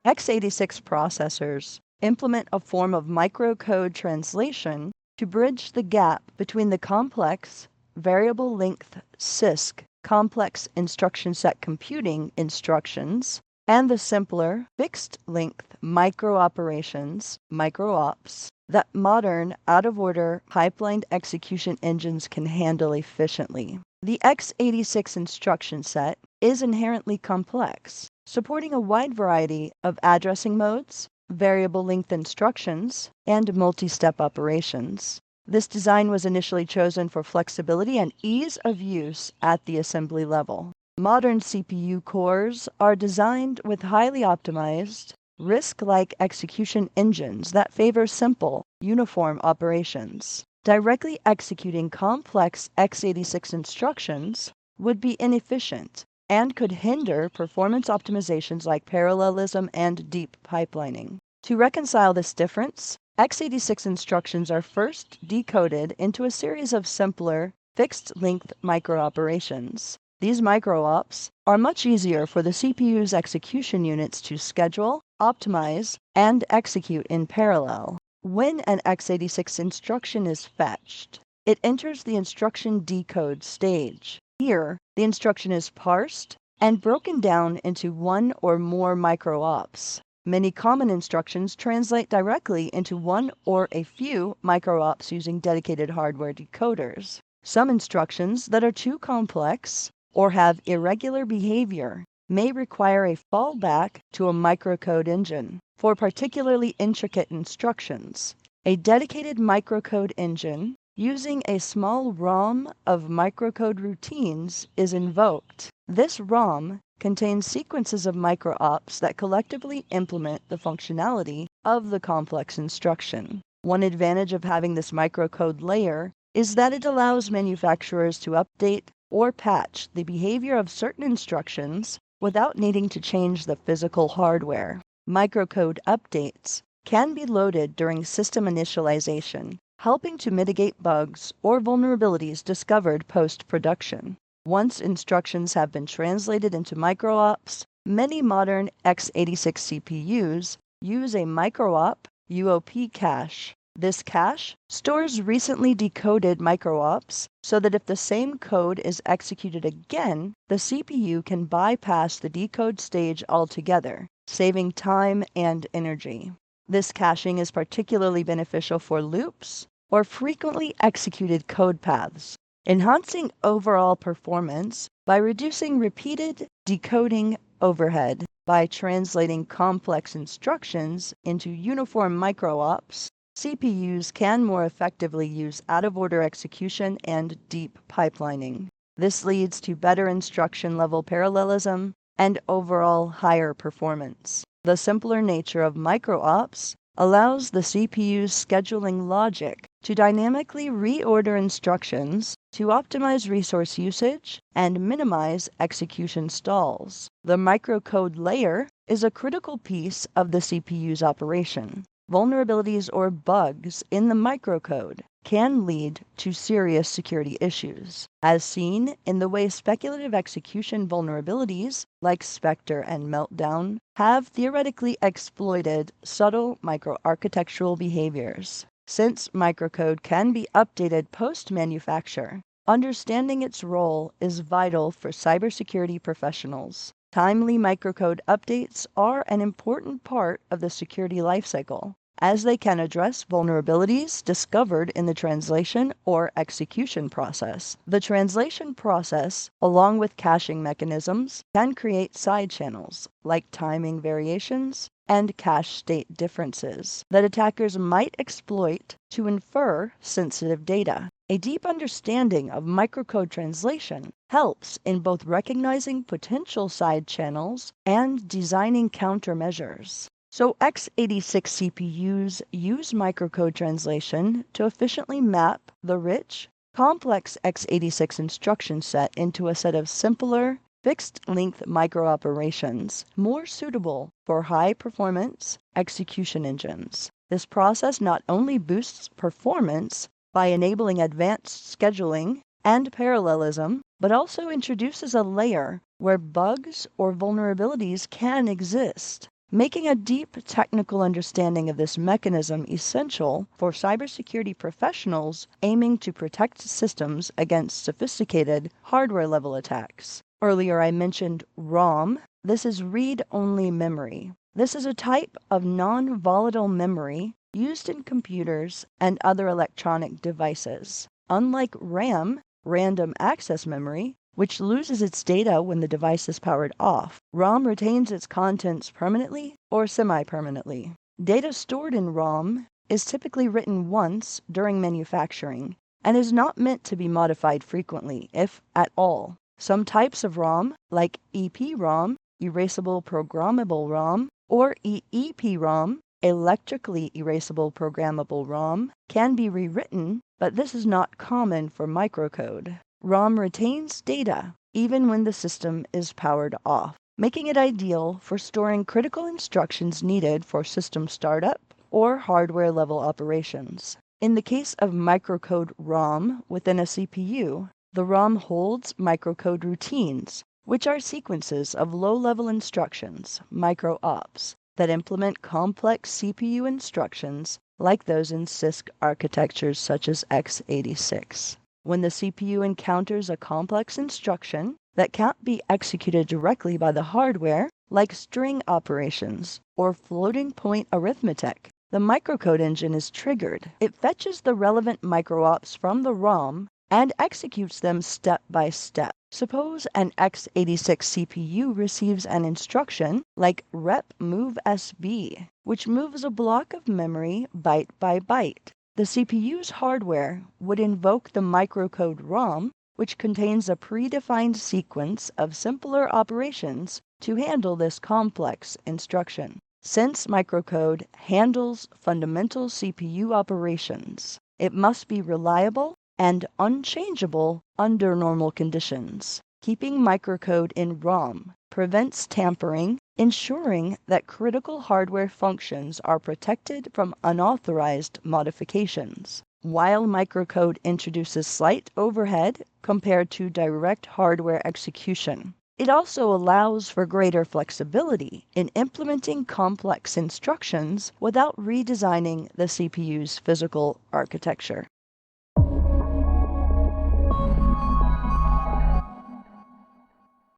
x86 processors implement a form of microcode translation to bridge the gap between the complex, variable length CISC complex instruction set computing instructions and the simpler, fixed-length micro-operations, micro-ops, that modern, out-of-order, pipelined execution engines can handle efficiently. The x86 instruction set is inherently complex, supporting a wide variety of addressing modes, variable length instructions, and multi-step operations. This design was initially chosen for flexibility and ease of use at the assembly level. Modern CPU cores are designed with highly optimized, RISC-like execution engines that favor simple, uniform operations. Directly executing complex x86 instructions would be inefficient and could hinder performance optimizations like parallelism and deep pipelining. To reconcile this difference, x86 instructions are first decoded into a series of simpler, fixed-length micro-operations. These micro-ops are much easier for the CPU's execution units to schedule, optimize, and execute in parallel. When an x86 instruction is fetched, it enters the instruction decode stage. Here, the instruction is parsed and broken down into one or more micro-ops. Many common instructions translate directly into one or a few micro-ops using dedicated hardware decoders. Some instructions that are too complex or have irregular behavior may require a fallback to a microcode engine. For particularly intricate instructions, a dedicated microcode engine using a small ROM of microcode routines is invoked. This ROM contains sequences of micro-ops that collectively implement the functionality of the complex instruction. One advantage of having this microcode layer is that it allows manufacturers to update or patch the behavior of certain instructions without needing to change the physical hardware. Microcode updates can be loaded during system initialization, helping to mitigate bugs or vulnerabilities discovered post-production. Once instructions have been translated into micro-ops, many modern x86 CPUs use a micro-op UOP cache. This cache stores recently decoded micro-ops so that if the same code is executed again, the CPU can bypass the decode stage altogether, saving time and energy. This caching is particularly beneficial for loops or frequently executed code paths, enhancing overall performance by reducing repeated decoding overhead. By translating complex instructions into uniform micro-ops, CPUs can more effectively use out-of-order execution and deep pipelining. This leads to better instruction-level parallelism and overall higher performance. The simpler nature of micro-ops allows the CPU's scheduling logic to dynamically reorder instructions to optimize resource usage and minimize execution stalls. The microcode layer is a critical piece of the CPU's operation. Vulnerabilities or bugs in the microcode can lead to serious security issues, as seen in the way speculative execution vulnerabilities like Spectre and Meltdown have theoretically exploited subtle microarchitectural behaviors. Since microcode can be updated post-manufacture, understanding its role is vital for cybersecurity professionals. Timely microcode updates are an important part of the security lifecycle, as they can address vulnerabilities discovered in the translation or execution process. The translation process, along with caching mechanisms, can create side channels, like timing variations and cache state differences, that attackers might exploit to infer sensitive data. A deep understanding of microcode translation helps in both recognizing potential side channels and designing countermeasures. So x86 CPUs use microcode translation to efficiently map the rich, complex x86 instruction set into a set of simpler, fixed-length micro-operations more suitable for high-performance execution engines. This process not only boosts performance by enabling advanced scheduling and parallelism, but also introduces a layer where bugs or vulnerabilities can exist. making a deep technical understanding of this mechanism essential for cybersecurity professionals aiming to protect systems against sophisticated hardware-level attacks. Earlier I mentioned ROM. This is read-only memory. This is a type of non-volatile memory used in computers and other electronic devices. Unlike RAM, random access memory, which loses its data when the device is powered off, ROM retains its contents permanently or semi-permanently. Data stored in ROM is typically written once during manufacturing and is not meant to be modified frequently, if at all. Some types of ROM, like EPROM, erasable programmable ROM, or EEPROM, electrically erasable programmable ROM, can be rewritten, but this is not common for microcode. ROM retains data even when the system is powered off, making it ideal for storing critical instructions needed for system startup or hardware-level operations. In the case of microcode ROM within a CPU, the ROM holds microcode routines, which are sequences of low-level instructions, micro-ops, that implement complex CPU instructions like those in CISC architectures such as x86. When the CPU encounters a complex instruction that can't be executed directly by the hardware, like string operations or floating point arithmetic, the microcode engine is triggered. It fetches the relevant micro-ops from the ROM and executes them step by step. Suppose an x86 CPU receives an instruction like rep move SB, which moves a block of memory byte by byte. The CPU's hardware would invoke the microcode ROM, which contains a predefined sequence of simpler operations to handle this complex instruction. Since microcode handles fundamental CPU operations, it must be reliable and unchangeable under normal conditions. Keeping microcode in ROM prevents tampering, ensuring that critical hardware functions are protected from unauthorized modifications. While microcode introduces slight overhead compared to direct hardware execution, it also allows for greater flexibility in implementing complex instructions without redesigning the CPU's physical architecture.